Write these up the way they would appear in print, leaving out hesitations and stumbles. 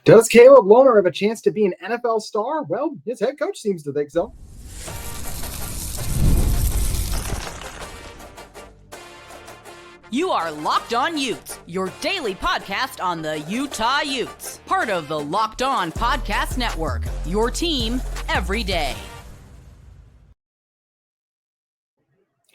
Does Caleb Lohner have a chance to be an NFL star? Well, his head coach seems to think so. You are Locked On Utes, your daily podcast on the Utah Utes. Part of the Locked On Podcast Network, your team every day.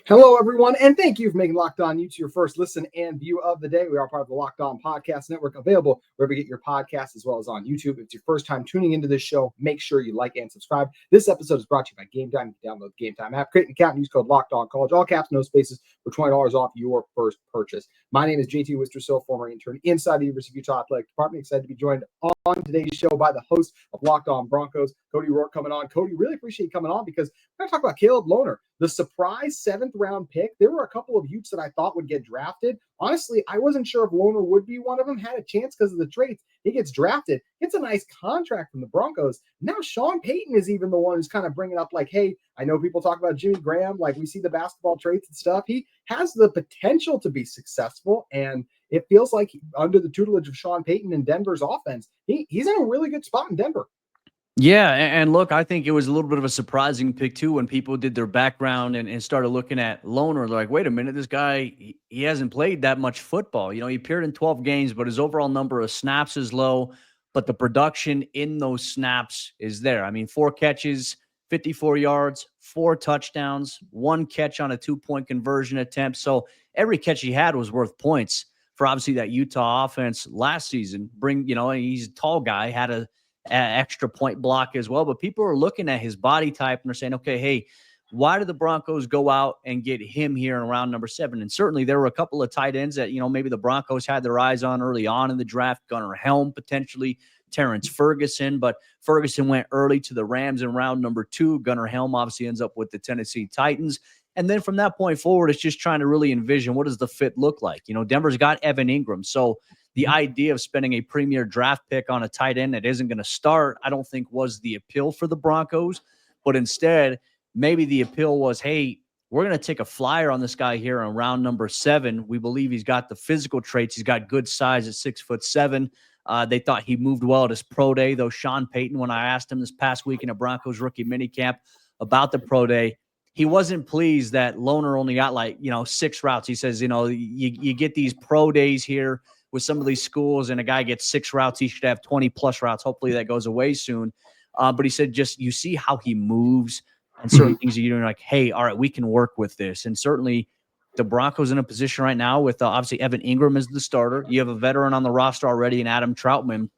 Hello, everyone, and thank you for making Locked On Utes your first listen and view of the day. We are part of the Locked On Podcast Network, available wherever you get your podcasts, as well as on YouTube. If it's your first time tuning into this show, make sure you like and subscribe. This episode is brought to you by Game Time. You can download the Game Time app, create an account, and use code Locked On College, all caps, no spaces, for $20 off your first purchase. My name is JT Wister, former intern inside the University of Utah Athletic Department. Excited to be joined on today's show by the host of Locked On Broncos, Cody Roarke, coming on. Cody, really appreciate you coming on because we're going to talk about Caleb Lohner, the surprise 7th round pick. There were a couple of Utes that I thought would get drafted. Honestly, I wasn't sure if Lohner would be one of them. Had a chance because of the traits. He gets drafted. It's a nice contract from the Broncos. Now Sean Payton is even the one who's kind of bringing up like, hey, I know people talk about Jimmy Graham. Like, we see the basketball traits and stuff. He has the potential to be successful. And it feels like under the tutelage of Sean Payton and Denver's offense, he's in a really good spot in Denver. Yeah, and look, I think it was a little bit of a surprising pick, too, when people did their background and started looking at Lohner. They're like, wait a minute, this guy, he hasn't played that much football. You know, he appeared in 12 games, but his overall number of snaps is low, but the production in those snaps is there. I mean, 4 catches, 54 yards, 4 touchdowns, 1 catch on a 2-point conversion attempt. So every catch he had was worth points for obviously that Utah offense last season. He's a tall guy, had a extra point block as well, but people are looking at his body type and they're saying, okay, hey, why did the Broncos go out and get him here in round number 7? And certainly there were a couple of tight ends that, maybe the Broncos had their eyes on early on in the draft. Gunnar Helm, potentially Terrence Ferguson, but Ferguson went early to the Rams in round number 2. Gunnar Helm obviously ends up with the Tennessee Titans. And then from that point forward, it's just trying to really envision what does the fit look like. Denver's got Evan Ingram. So the idea of spending a premier draft pick on a tight end that isn't going to start, I don't think was the appeal for the Broncos. But instead, maybe the appeal was, hey, we're going to take a flyer on this guy here in round number 7. We believe he's got the physical traits. He's got good size at 6'7". They thought he moved well at his pro day, though Sean Payton, when I asked him this past week in a Broncos rookie minicamp about the pro day, he wasn't pleased that Lohner only got 6 routes. He says, you get these pro days here with some of these schools and a guy gets 6 routes. He should have 20 plus routes. Hopefully that goes away soon. But he said, just, you see how he moves and certain things that you're doing like, hey, all right, we can work with this. And certainly the Broncos in a position right now with obviously Evan Ingram as the starter. You have a veteran on the roster already in Adam Troutman,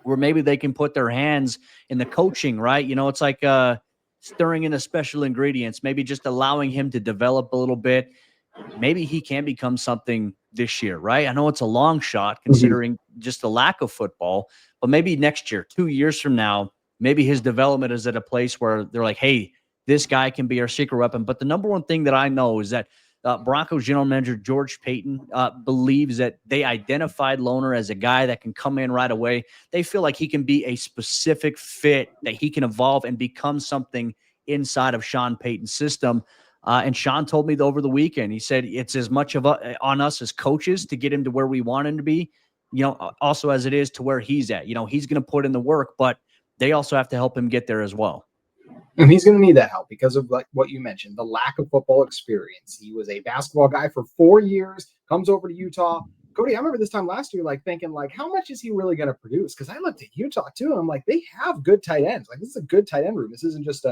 where maybe they can put their hands in the coaching, right? It's like stirring in the special ingredients, maybe just allowing him to develop a little bit. Maybe he can become something this year, right? I know it's a long shot considering just the lack of football, but maybe next year, 2 years from now, maybe his development is at a place where they're like, hey, this guy can be our secret weapon. But the number one thing that I know is that Broncos general manager George Payton believes that they identified Lohner as a guy that can come in right away. They feel like he can be a specific fit, that he can evolve and become something inside of Sean Payton's system. And Sean told me over the weekend, he said it's as much of on us as coaches to get him to where we want him to be, also as it is to where he's at. He's going to put in the work, but they also have to help him get there as well. And he's going to need that help because of like what you mentioned, the lack of football experience. He was a basketball guy for 4 years, comes over to Utah. Cody, I remember this time last year, thinking how much is he really going to produce? Because I looked at Utah too, and I'm like, they have good tight ends. This is a good tight end room. This isn't just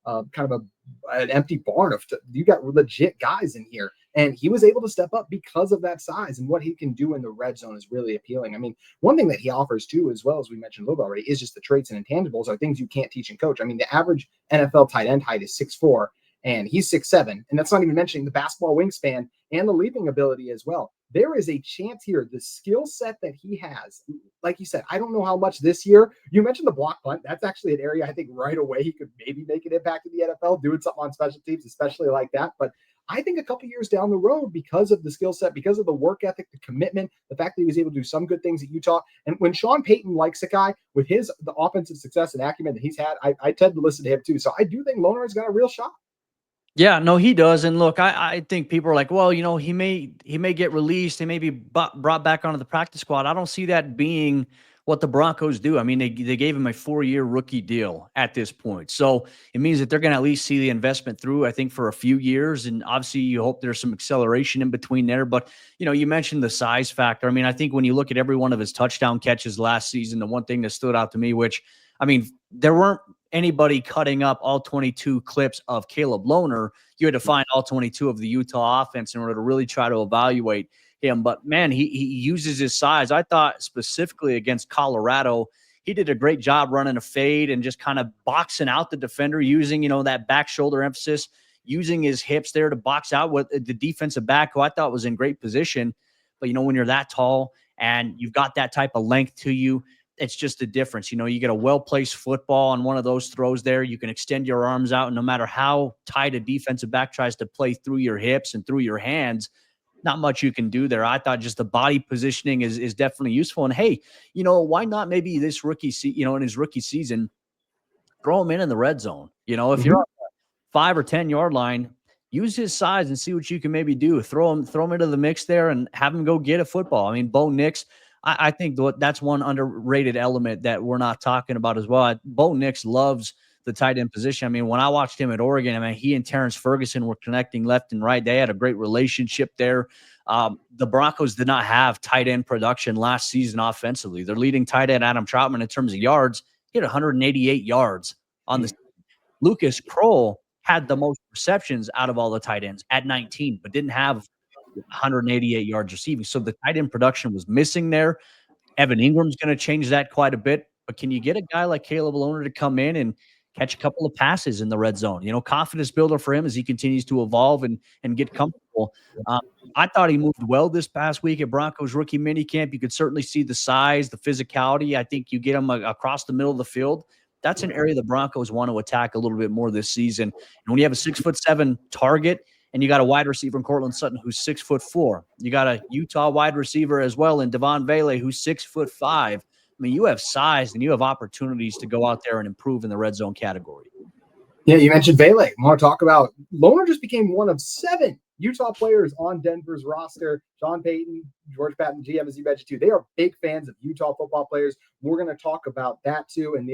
kind of an empty barn you got legit guys in here. And he was able to step up because of that size, and what he can do in the red zone is really appealing. I mean, one thing that he offers too, as well as we mentioned a little bit already, is just the traits and intangibles are things you can't teach and coach. I mean, the average NFL tight end height is 6'4", and he's 6'7", and that's not even mentioning the basketball wingspan and the leaping ability as well. There is a chance here, the skill set that he has, like you said, I don't know how much this year. You mentioned the block punt. That's actually an area I think right away he could maybe make an impact in the NFL, doing something on special teams, especially like that. But I think a couple years down the road, because of the skill set, because of the work ethic, the commitment, the fact that he was able to do some good things at Utah. And when Sean Payton likes a guy with the offensive success and acumen that he's had, I tend to listen to him too. So I do think Lohner has got a real shot. Yeah, no, he does. And look, I think people are like, well, he may get released. He may be brought back onto the practice squad. I don't see that being what the Broncos do. I mean, they gave him a 4-year rookie deal at this point. So it means that they're going to at least see the investment through, I think, for a few years. And obviously you hope there's some acceleration in between there. But, you mentioned the size factor. I mean, I think when you look at every one of his touchdown catches last season, the one thing that stood out to me, which, I mean, there weren't anybody cutting up all 22 clips of Caleb Lohner. You had to find all 22 of the Utah offense in order to really try to evaluate him. But man, he uses his size. I thought specifically against Colorado, he did a great job running a fade and just kind of boxing out the defender using, that back shoulder emphasis, using his hips there to box out what the defensive back, who I thought was in great position. But, when you're that tall and you've got that type of length to you, it's just a difference. You get a well-placed football on one of those throws there. You can extend your arms out, and no matter how tight a defensive back tries to play through your hips and through your hands, not much you can do there. I thought just the body positioning is definitely useful. And hey, why not maybe this rookie, in his rookie season, throw him in the red zone. If you're on the 5 or 10 yard line, use his size and see what you can maybe do. Throw him into the mix there and have him go get a football. I mean, Bo Nix, I think that's one underrated element that we're not talking about as well. Bo Nix loves the tight end position. I mean, when I watched him at Oregon, I mean, he and Terrence Ferguson were connecting left and right. They had a great relationship there. The Broncos did not have tight end production last season offensively. Their leading tight end, Adam Troutman, in terms of yards, he had 188 yards on the season. Lucas Kroll had the most receptions out of all the tight ends at 19, but didn't have 188 yards receiving. So the tight end production was missing there. Evan Ingram's going to change that quite a bit. But can you get a guy like Caleb Lohner to come in and catch a couple of passes in the red zone? Confidence builder for him as he continues to evolve and get comfortable. I thought he moved well this past week at Broncos rookie minicamp. You could certainly see the size, the physicality. I think you get him across the middle of the field. That's an area the Broncos want to attack a little bit more this season. And when you have a 6'7" target, and you got a wide receiver in Cortland Sutton who's 6'4", you got a Utah wide receiver as well in Devaughn Vele who's 6'5". I mean, you have size and you have opportunities to go out there and improve in the red zone category. Yeah, you mentioned Vele. I want to talk about Lohner just became one of 7 Utah players on Denver's roster. Sean Peyton, George Patton, GM, as you mentioned too. They are big fans of Utah football players. We're going to talk about that too. And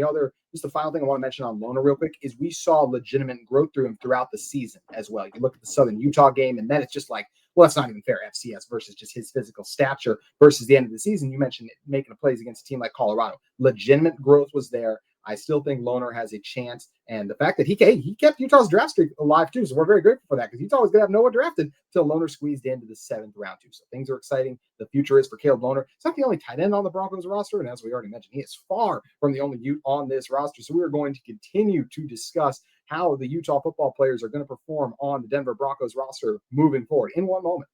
just the final thing I want to mention on Lohner real quick is we saw legitimate growth through him throughout the season as well. You look at the Southern Utah game, and then it's just like, well, that's not even fair. FCS versus just his physical stature versus the end of the season. You mentioned making plays against a team like Colorado. Legitimate growth was there. I still think Lohner has a chance. And the fact that he kept Utah's draft streak alive too. So we're very grateful for that because Utah was going to have no one drafted until Lohner squeezed into the 7th round too. So things are exciting. The future is for Caleb Lohner. It's not the only tight end on the Broncos roster. And as we already mentioned, he is far from the only Ute on this roster. So we are going to continue to discuss how the Utah football players are going to perform on the Denver Broncos roster moving forward in one moment.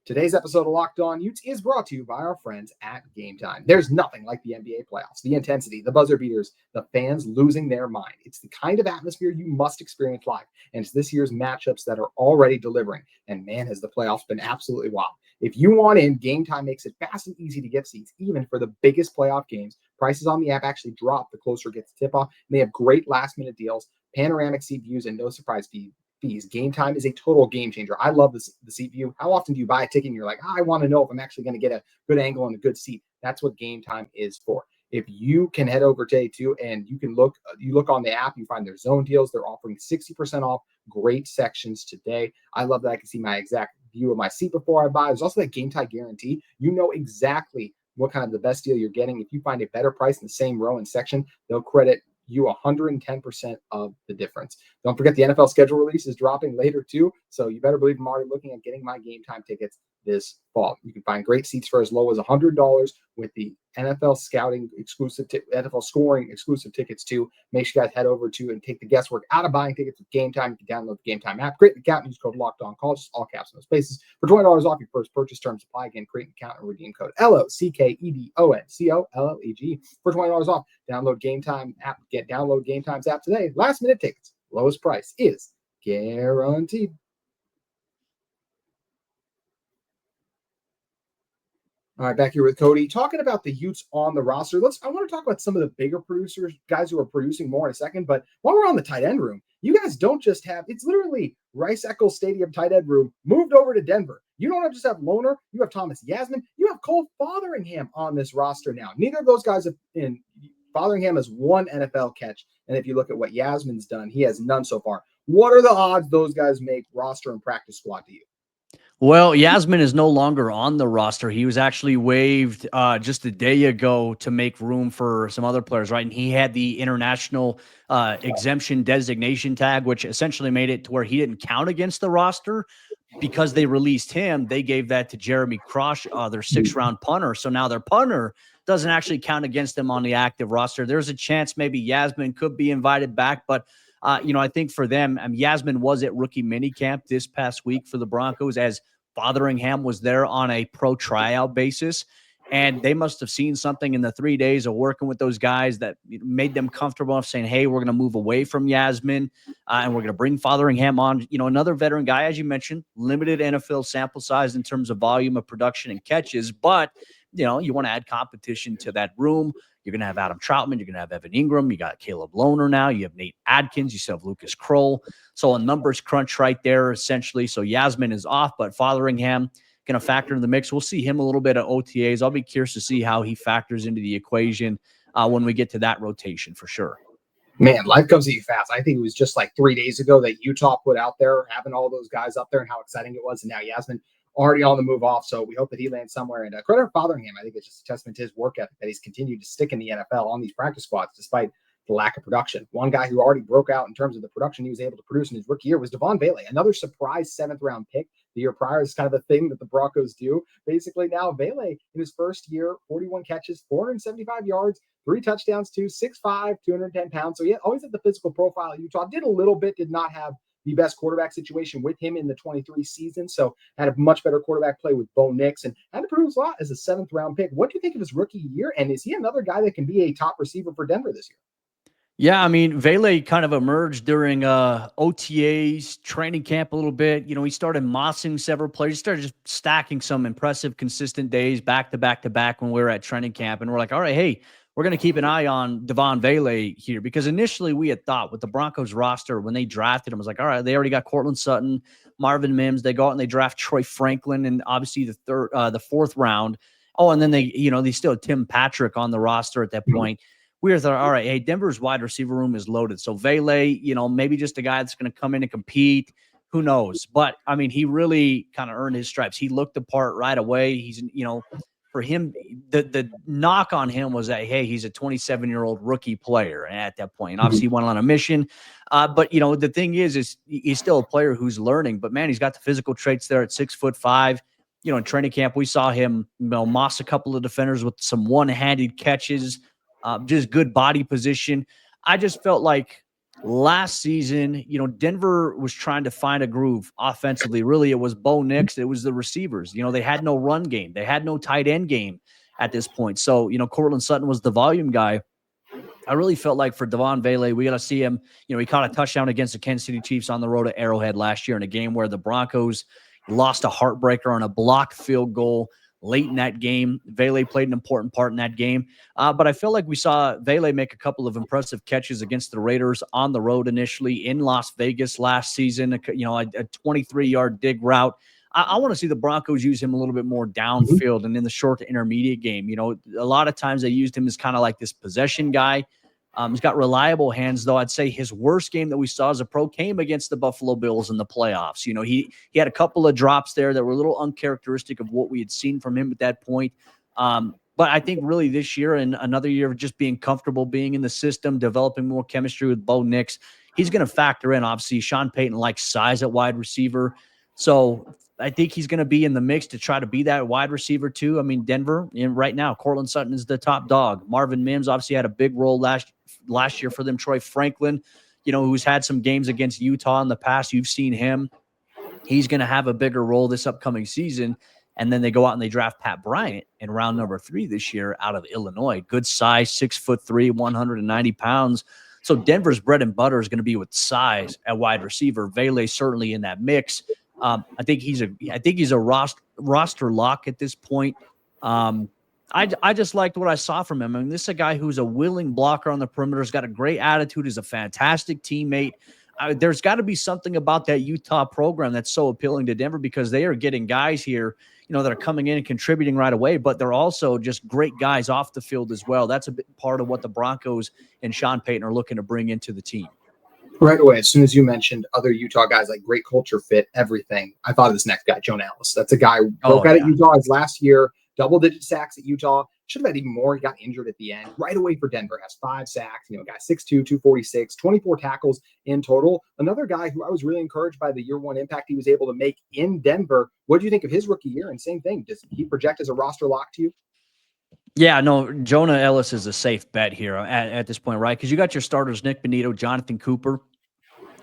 Today's episode of Locked On Utes is brought to you by our friends at Game Time. There's nothing like the NBA playoffs, the intensity, the buzzer beaters, the fans losing their mind. It's the kind of atmosphere you must experience live, and it's this year's matchups that are already delivering. And man, has the playoffs been absolutely wild. If you want in, Game Time makes it fast and easy to get seats, even for the biggest playoff games. Prices on the app actually drop the closer it gets to tip-off, and they have great last-minute deals, panoramic seat views, and no surprise fees. Game Time is a total game changer. I love the seat view. How often do you buy a ticket and you're like, I want to know if I'm actually going to get a good angle and a good seat? That's what Game Time is for. If you can head over to A2 and you look on the app, you find their zone deals. They're offering 60% off great sections today. I love that I can see my exact view of my seat before I buy. There's also that Game Time guarantee. You know exactly what kind of the best deal you're getting. If you find a better price in the same row and section, they'll credit you 110% of the difference. Don't forget the NFL schedule release is dropping later too, so you better believe I'm already looking at getting my Game Time tickets this fall. You can find great seats for as low as $100 with the NFL scouting exclusive, NFL scoring exclusive tickets too. Make sure you guys head over to and take the guesswork out of buying tickets with Game Time. You can download the Game Time app, create an account, and use code LOCKEDONCALL, just all caps, no spaces, for $20 off your first purchase. Terms apply. Again, create an account and redeem code LOCKEDONCOLLEG for $20 off. Download Game Time app. Download Game Time's app today. Last minute tickets, lowest price is guaranteed. All right, back here with Cody, talking about the Utes on the roster. I want to talk about some of the bigger producers, guys who are producing more in a second. But while we're on the tight end room, You guys don't just have, it's literally Rice-Eccles Stadium tight end room moved over to Denver. You don't just have Lohner, you have Thomas Yasmin, you have Cole Fotheringham on this roster now. Neither of those guys have been, Fotheringham has one NFL catch. And if you look at what Yasmin's done, he has none so far. What are the odds those guys make roster and practice squad to you? Well, Yasmin is no longer on the roster. He was actually waived just a day ago to make room for some other players, right? And he had the international exemption designation tag, which essentially made it to where he didn't count against the roster. Because they released him, they gave that to Jeremy Crush, their 6th-round punter. So now their punter doesn't actually count against them on the active roster. There's a chance maybe Yasmin could be invited back, but I think for them, Yasmin was at rookie minicamp this past week for the Broncos as Fotheringham was there on a pro tryout basis. And they must have seen something in the 3 days of working with those guys that made them comfortable enough saying, hey, we're going to move away from Yasmin and we're going to bring Fotheringham on. Another veteran guy, as you mentioned, limited NFL sample size in terms of volume of production and catches. But, you want to add competition to that room. You're going to have Adam Troutman. You're going to have Evan Ingram. You got Caleb Lohner now. You have Nate Adkins. You still have Lucas Kroll. So a numbers crunch right there, essentially. So Yasmin is off, but Fotheringham going to factor in the mix. We'll see him a little bit at OTAs. I'll be curious to see how he factors into the equation when we get to that rotation for sure. Man, life comes at you fast. I think it was just like 3 days ago that Utah put out there, having all those guys up there and how exciting it was. And now Yasmin already on the move off. So we hope that he lands somewhere. And credit for Fotheringham. I think it's just a testament to his work ethic that he's continued to stick in the NFL on these practice squads despite the lack of production. One guy who already broke out in terms of the production he was able to produce in his rookie year was Devaughn Vele, another surprise 7th-round pick. The year prior is kind of a thing that the Broncos do. Basically now Vele in his first year, 41 catches, 475 yards, 3 touchdowns, 6'5", 210 pounds. So he always had the physical profile at Utah. Did a little bit, did not have the best quarterback situation with him in the 23 season. So had a much better quarterback play with Bo Nix and had to produce a lot as a 7th-round pick. What do you think of his rookie year? And is he another guy that can be a top receiver for Denver this year? Yeah, Vele kind of emerged during OTAs, training camp a little bit. He started mossing several players. He started just stacking some impressive, consistent days back to back to back when we were at training camp. And we're like, all right, hey, we're going to keep an eye on Devon Vele here. Because initially we had thought with the Broncos roster, when they drafted him, was like, all right, they already got Cortland Sutton, Marvin Mims. They go out and they draft Troy Franklin and obviously the 4th round. Oh, and then they still had Tim Patrick on the roster at that point. We were thought, all right, hey, Denver's wide receiver room is loaded. So Vele, maybe just a guy that's going to come in and compete. Who knows? But, he really kind of earned his stripes. He looked the part right away. He's, for him, the knock on him was that, hey, he's a 27-year-old rookie player at that point. And obviously, he went on a mission. But, the thing is he's still a player who's learning. But, man, he's got the physical traits there at 6'5". In training camp, we saw him moss a couple of defenders with some one-handed catches. Just good body position. I just felt like last season, Denver was trying to find a groove offensively. Really, it was Bo Nix. It was the receivers. They had no run game. They had no tight end game at this point. So, Cortland Sutton was the volume guy. I really felt like for Devon Vele, we got to see him. He caught a touchdown against the Kansas City Chiefs on the road at Arrowhead last year in a game where the Broncos lost a heartbreaker on a blocked field goal late in that game. Vele played an important part in that game. But I feel like we saw Vele make a couple of impressive catches against the Raiders on the road initially in Las Vegas last season, a 23-yard dig route. I want to see the Broncos use him a little bit more downfield and in the short to intermediate game. A lot of times they used him as kind of like this possession guy. He's got reliable hands, though. I'd say his worst game that we saw as a pro came against the Buffalo Bills in the playoffs. He had a couple of drops there that were a little uncharacteristic of what we had seen from him at that point. But I think really this year and another year of just being comfortable, being in the system, developing more chemistry with Bo Nix, he's going to factor in. Obviously, Sean Payton likes size at wide receiver. So I think he's going to be in the mix to try to be that wide receiver too. Denver, right now, Cortland Sutton is the top dog. Marvin Mims obviously had a big role last year for them. Troy Franklin, who's had some games against Utah in the past. You've seen him. He's going to have a bigger role this upcoming season. And then they go out and they draft Pat Bryant in round number 3 this year out of Illinois. Good size, 6'3", 190 pounds. So Denver's bread and butter is going to be with size at wide receiver. Vele certainly in that mix. I think he's a roster lock at this point. I just liked what I saw from him. This is a guy who's a willing blocker on the perimeter. He's got a great attitude. He's a fantastic teammate. there's got to be something about that Utah program that's so appealing to Denver, because they are getting guys here, that are coming in and contributing right away, but they're also just great guys off the field as well. That's a big part of what the Broncos and Sean Payton are looking to bring into the team. Right away, as soon as you mentioned other Utah guys, like great culture fit, everything, I thought of this next guy, Jonah Ellis. That's a guy who broke out at Utah his last year, double-digit sacks at Utah. Should have had even more. He got injured at the end. Right away for Denver, has 5 sacks. Guy 6'2", 246, 24 tackles in total. Another guy who I was really encouraged by the year one impact he was able to make in Denver. What do you think of his rookie year? And same thing, does he project as a roster lock to you? Yeah, no, Jonah Ellis is a safe bet here at this point, right? Because you got your starters, Nick Bonito, Jonathan Cooper.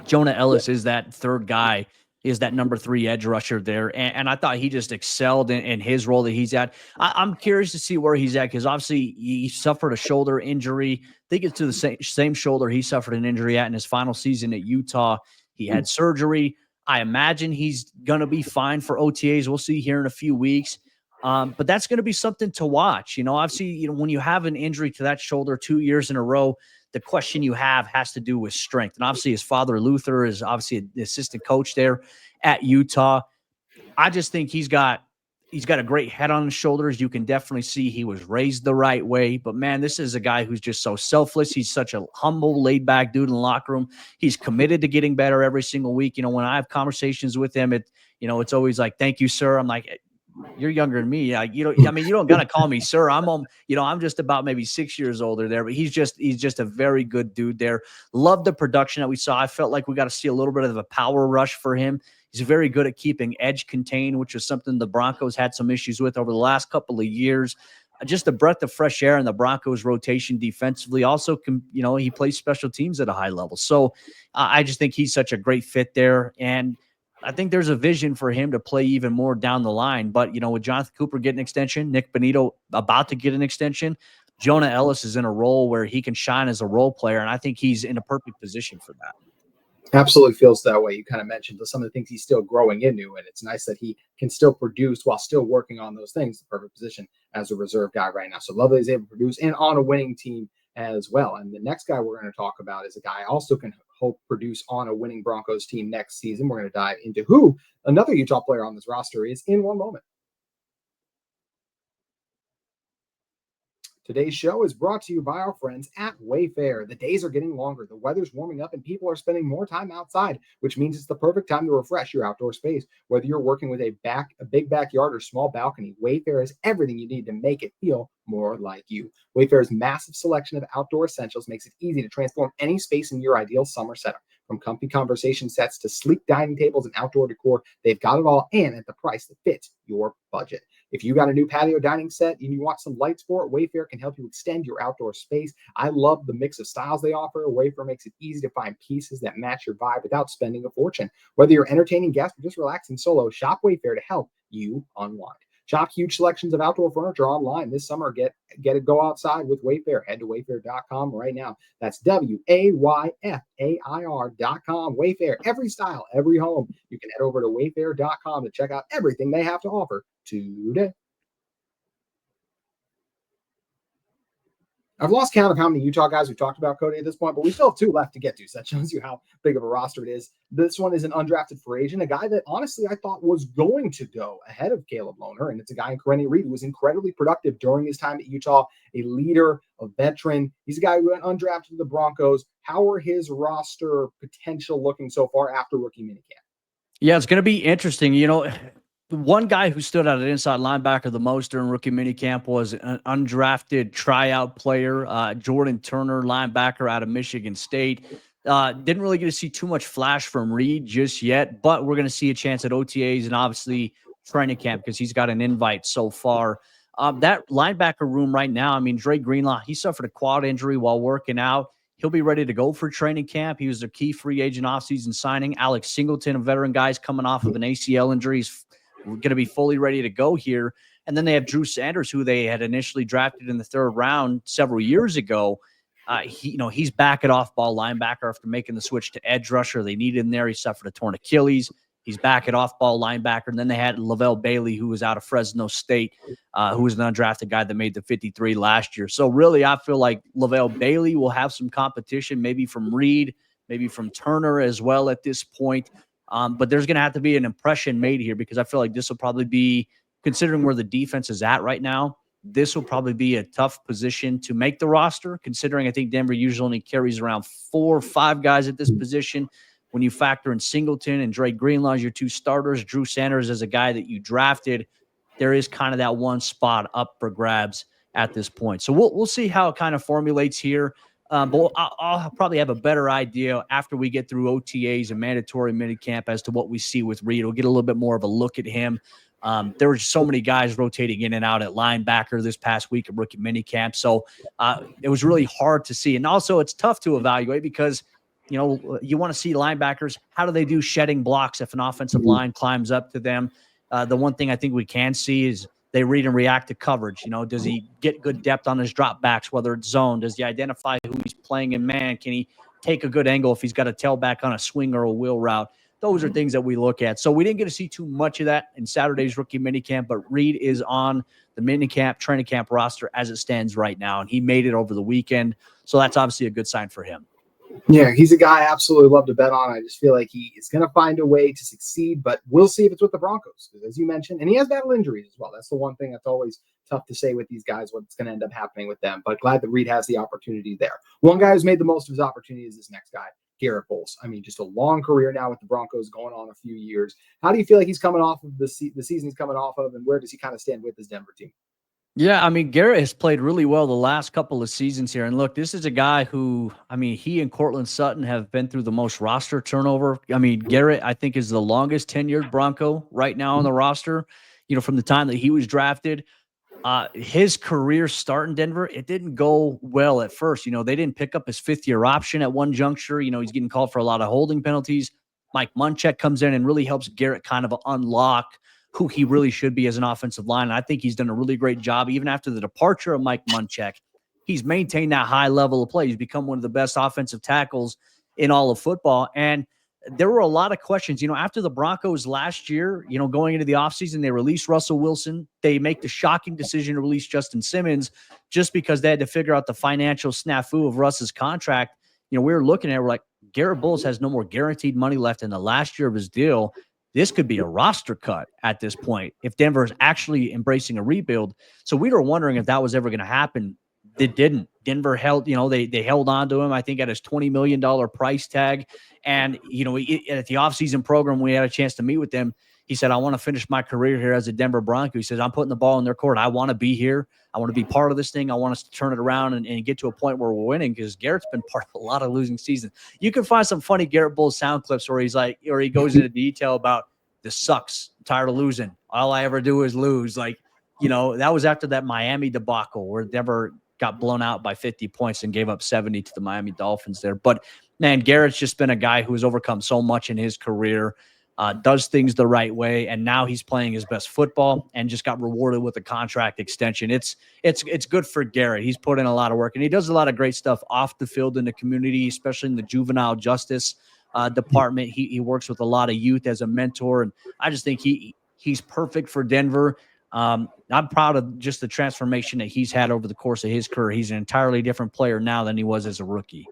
Jonah Ellis is that third guy, is that number 3 edge rusher there. And I thought he just excelled in his role that he's at. I'm curious to see where he's at, because obviously he suffered a shoulder injury. I think it's to the same shoulder he suffered an injury at in his final season at Utah. He had surgery. I imagine he's going to be fine for OTAs. We'll see here in a few weeks. But that's going to be something to watch. Obviously, when you have an injury to that shoulder 2 years in a row, the question you have has to do with strength. And obviously his father, Luther, is obviously the assistant coach there at Utah. I just think he's got a great head on his shoulders. You can definitely see he was raised the right way. But, man, this is a guy who's just so selfless. He's such a humble, laid-back dude in the locker room. He's committed to getting better every single week. When I have conversations with him, it's always like, thank you, sir. I'm like, you're younger than me. You don't got to call me sir. I'm just about maybe 6 years older there, but he's just a very good dude there. Love the production that we saw. I felt like we got to see a little bit of a power rush for him. He's very good at keeping edge contained, which is something the Broncos had some issues with over the last couple of years. Just a breath of fresh air in the Broncos rotation defensively. Also, he plays special teams at a high level. So I just think he's such a great fit there. And I think there's a vision for him to play even more down the line. But, with Jonathan Cooper getting an extension, Nick Bonito about to get an extension, Jonah Ellis is in a role where he can shine as a role player, and I think he's in a perfect position for that. Absolutely feels that way. You kind of mentioned some of the things he's still growing into, and it's nice that he can still produce while still working on those things. The perfect position as a reserve guy right now. So love that he's able to produce and on a winning team as well. And the next guy we're going to talk about is a guy also can hope produce on a winning Broncos team next season. We're going to dive into who another Utah player on this roster is in one moment. Today's show is brought to you by our friends at Wayfair. The days are getting longer, the weather's warming up, and people are spending more time outside, which means it's the perfect time to refresh your outdoor space. Whether you're working with a big backyard or small balcony, Wayfair has everything you need to make it feel more like you. Wayfair's massive selection of outdoor essentials makes it easy to transform any space in your ideal summer setup. From comfy conversation sets to sleek dining tables and outdoor decor, they've got it all, and at the price that fits your budget. If you got a new patio dining set and you want some lights for it, Wayfair can help you extend your outdoor space. I love the mix of styles they offer. Wayfair makes it easy to find pieces that match your vibe without spending a fortune. Whether you're entertaining guests or just relaxing solo, shop Wayfair to help you unwind. Shop huge selections of outdoor furniture online this summer. Get to go outside with Wayfair. Head to wayfair.com right now. That's WAYFAIR.com. Wayfair, every style, every home. You can head over to wayfair.com to check out everything they have to offer today. I've lost count of how many Utah guys we've talked about, Cody, at this point, but we still have 2 left to get to. So that shows you how big of a roster it is. This one is an undrafted free agent, a guy that honestly I thought was going to go ahead of Caleb Lohner, and it's a guy in Corrine Reed who was incredibly productive during his time at Utah, a leader, a veteran. He's a guy who went undrafted to the Broncos. How are his roster potential looking so far after rookie minicamp? Yeah, it's going to be interesting. One guy who stood out at inside linebacker the most during rookie minicamp was an undrafted tryout player, Jordan Turner, linebacker out of Michigan State. Didn't really get to see too much flash from Reed just yet, but we're going to see a chance at OTAs and obviously training camp because he's got an invite so far. That linebacker room right now, Dre Greenlaw, he suffered a quad injury while working out. He'll be ready to go for training camp. He was a key free agent offseason signing. Alex Singleton, a veteran guy, coming off of an ACL injury. He's going to be fully ready to go here. And then they have Drew Sanders, who they had initially drafted in the 3rd round several years ago. He's back at off-ball linebacker after making the switch to edge rusher. They needed him there. He suffered a torn Achilles. He's back at off-ball linebacker. And then they had Lavelle Bailey, who was out of Fresno State, who was an undrafted guy that made the 53 last year. So really, I feel like Lavelle Bailey will have some competition, maybe from Reed, maybe from Turner as well at this point. But there's going to have to be an impression made here, because I feel like this will probably be, considering where the defense is at right now, this will probably be a tough position to make the roster, considering I think Denver usually only carries around 4 or 5 guys at this position. When you factor in Singleton and Dre Greenlaw as your 2 starters, Drew Sanders as a guy that you drafted, there is kind of that one spot up for grabs at this point. So we'll see how it kind of formulates here. But I'll probably have a better idea after we get through OTAs and mandatory minicamp as to what we see with Reed. We'll get a little bit more of a look at him. There were so many guys rotating in and out at linebacker this past week of rookie minicamp. So it was really hard to see. And also it's tough to evaluate because, you know, you want to see linebackers. How do they do shedding blocks if an offensive line climbs up to them? The one thing I think we can see is they read and react to coverage. You know, does he get good depth on his drop backs, whether it's zone? Does he identify who he's playing in man? Can he take a good angle if he's got a tailback on a swing or a wheel route? Those are things that we look at. So we didn't get to see too much of that in Saturday's rookie minicamp, but Reed is on the minicamp, training camp roster as it stands right now, and he made it over the weekend. So that's obviously a good sign for him. Yeah, he's a guy I absolutely love to bet on. I just feel like he is going to find a way to succeed, but we'll see if it's with the Broncos, because as you mentioned, and he has battled injuries as well. That's the one thing that's always tough to say with these guys, what's going to end up happening with them, but glad that Reed has the opportunity there. One guy who's made the most of his opportunity is this next guy, Garrett Bols. I mean, just a long career now with the Broncos, going on a few years. How do you feel like he's coming off of the season he's coming off of, and where does he kind of stand with his Denver team? Yeah, I mean, Garrett has played really well the last couple of seasons here. And look, this is a guy who, I mean, he and Cortland Sutton have been through the most roster turnover. I mean, Garrett, I think, is the longest tenured Bronco right now on the roster. You know, from the time that he was drafted, his career start in Denver, it didn't go well at first. You know, they didn't pick up his 5th-year option at one juncture. You know, he's getting called for a lot of holding penalties. Mike Munchak comes in and really helps Garrett kind of unlock who he really should be as an offensive line. And I think he's done a really great job. Even after the departure of Mike Munchak, he's maintained that high level of play. He's become one of the best offensive tackles in all of football. And there were a lot of questions, you know, after the Broncos last year, you know, going into the offseason, they released Russell Wilson. They make the shocking decision to release Justin Simmons just because they had to figure out the financial snafu of Russ's contract. You know, we were looking at it, we're like, Garrett Bolles has no more guaranteed money left in the last year of his deal. This could be a roster cut at this point if Denver is actually embracing a rebuild. So we were wondering if that was ever going to happen. It didn't. Denver held, you know, they held on to him, I think, at his $20 million price tag. And, you know, at the offseason program, we had a chance to meet with him. He said, I want to finish my career here as a Denver Bronco. He says, I'm putting the ball in their court. I want to be here. I want to be part of this thing. I want us to turn it around and get to a point where we're winning, because Garrett's been part of a lot of losing seasons. You can find some funny Garrett Bolles sound clips where he's like, or he goes into detail about, this sucks. I'm tired of losing. All I ever do is lose. Like, you know, that was after that Miami debacle where Denver got blown out by 50 points and gave up 70 to the Miami Dolphins there. But, man, Garrett's just been a guy who has overcome so much in his career, does things the right way, and now he's playing his best football and just got rewarded with a contract extension. It's good for Garrett. He's put in a lot of work, and he does a lot of great stuff off the field in the community, especially in the juvenile justice department. He works with a lot of youth as a mentor, and I just think he's perfect for Denver. I'm proud of just the transformation that he's had over the course of his career. He's an entirely different player now than he was as a rookie.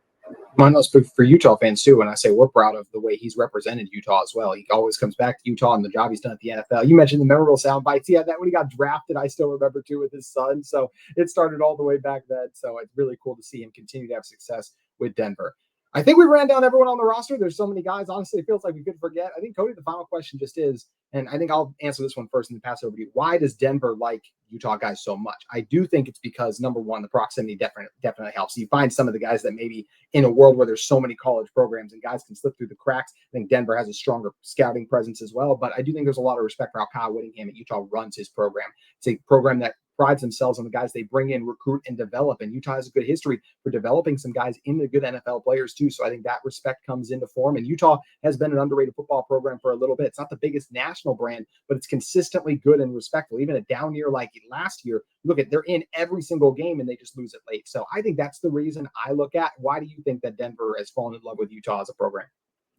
Mine must be for Utah fans too. When I say we're proud of the way he's represented Utah as well. He always comes back to Utah and the job he's done at the NFL. You mentioned the memorable sound bites. He had that when he got drafted. I still remember too with his son. So it started all the way back then. So it's really cool to see him continue to have success with Denver. I think we ran down everyone on the roster. There's so many guys. Honestly, it feels like we could forget. I think, Cody, the final question just is, and I think I'll answer this one first and then pass it over to you. Why does Denver like Utah guys so much? I do think it's because, number one, the proximity definitely helps. You find some of the guys that maybe in a world where there's so many college programs and guys can slip through the cracks. I think Denver has a stronger scouting presence as well. But I do think there's a lot of respect for how Kyle Whittingham at Utah runs his program. It's a program that prides themselves on the guys they bring in, recruit, and develop. And Utah has a good history for developing some guys into good NFL players too. So I think that respect comes into form. And Utah has been an underrated football program for a little bit. It's not the biggest national brand, but it's consistently good and respectful. Even a down year like last year, look at, they're in every single game and they just lose it late. So I think that's the reason I look at. Why do you think that Denver has fallen in love with Utah as a program?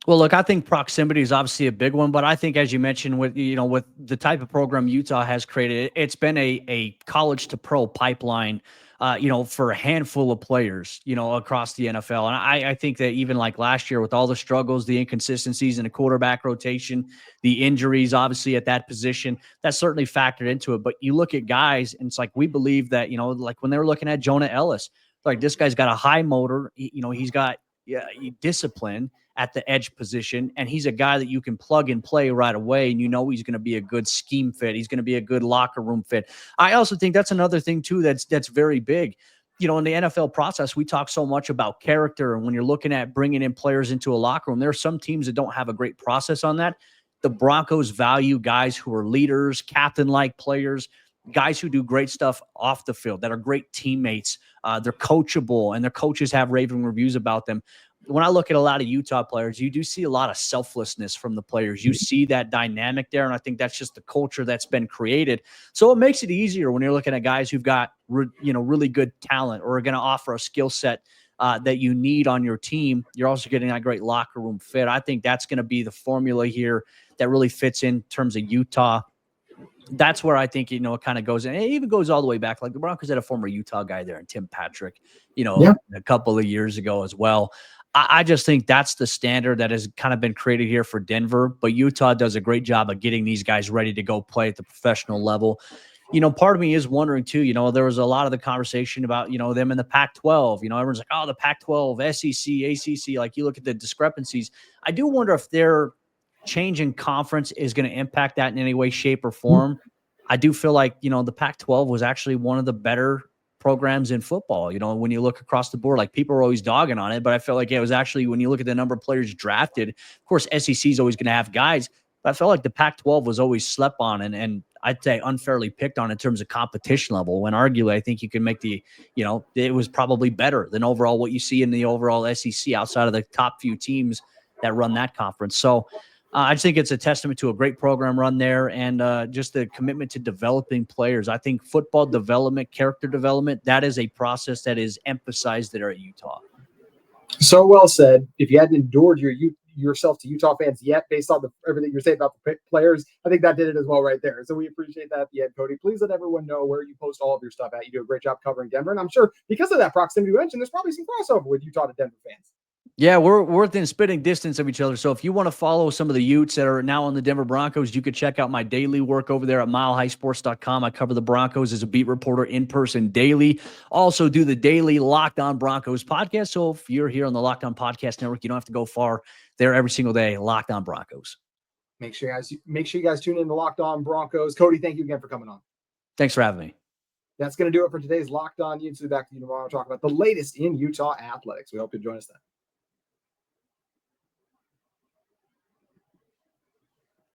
Well, look, I think proximity is obviously a big one, but I think, as you mentioned, with with the type of program Utah has created, it's been a college to pro pipeline, for a handful of players, across the NFL. And I think that even like last year, with all the struggles, the inconsistencies in the quarterback rotation, the injuries, obviously at that position, that certainly factored into it. But you look at guys, and it's like we believe that, like when they were looking at Jonah Ellis, like this guy's got a high motor, he's got discipline at the edge position. And he's a guy that you can plug and play right away. And he's going to be a good scheme fit. He's going to be a good locker room fit. I also think that's another thing too, that's very big. In the NFL process, we talk so much about character. And when you're looking at bringing in players into a locker room, there are some teams that don't have a great process on that. The Broncos value guys who are leaders, captain-like players, guys who do great stuff off the field, that are great teammates. They're coachable, and their coaches have raving reviews about them. When I look at a lot of Utah players, you do see a lot of selflessness from the players. You see that dynamic there, and I think that's just the culture that's been created. So it makes it easier when you're looking at guys who've got really good talent or are going to offer a skill set that you need on your team. You're also getting that great locker room fit. I think that's going to be the formula here that really fits in terms of Utah. That's where I think, it kind of goes, and it even goes all the way back. Like the Broncos had a former Utah guy there, and Tim Patrick, a couple of years ago as well. I just think that's the standard that has kind of been created here for Denver, but Utah does a great job of getting these guys ready to go play at the professional level. Part of me is wondering too, there was a lot of the conversation about, them in the Pac-12, everyone's like, oh, the Pac-12, SEC, ACC, like you look at the discrepancies. I do wonder if their change in conference is going to impact that in any way, shape, or form. I do feel like, the Pac-12 was actually one of the better programs in football. When you look across the board, like people are always dogging on it, but I felt like it was actually, when you look at the number of players drafted, of course, SEC is always going to have guys, but I felt like the Pac-12 was always slept on and I'd say unfairly picked on in terms of competition level, when arguably I think you can make it was probably better than overall what you see in the overall SEC outside of the top few teams that run that conference. So I just think it's a testament to a great program run there and just the commitment to developing players. I think football development, character development, that is a process that is emphasized there at Utah. So well said. If you hadn't endured yourself to Utah fans yet, based on everything you're saying about the players, I think that did it as well right there. So we appreciate that at the end, Cody. Please let everyone know where you post all of your stuff at. You do a great job covering Denver. And I'm sure because of that proximity you mentioned, there's probably some crossover with Utah to Denver fans. Yeah, we're within spitting distance of each other. So if you want to follow some of the Utes that are now on the Denver Broncos, you could check out my daily work over there at milehighsports.com. I cover the Broncos as a beat reporter in person daily. Also do the daily Locked On Broncos podcast. So if you're here on the Locked On Podcast Network, you don't have to go far. There every single day, Locked On Broncos. Make sure you guys tune in to Locked On Broncos. Cody, thank you again for coming on. Thanks for having me. That's going to do it for today's Locked On Utes. We'll be back to you tomorrow to talk about the latest in Utah athletics. We hope you join us then.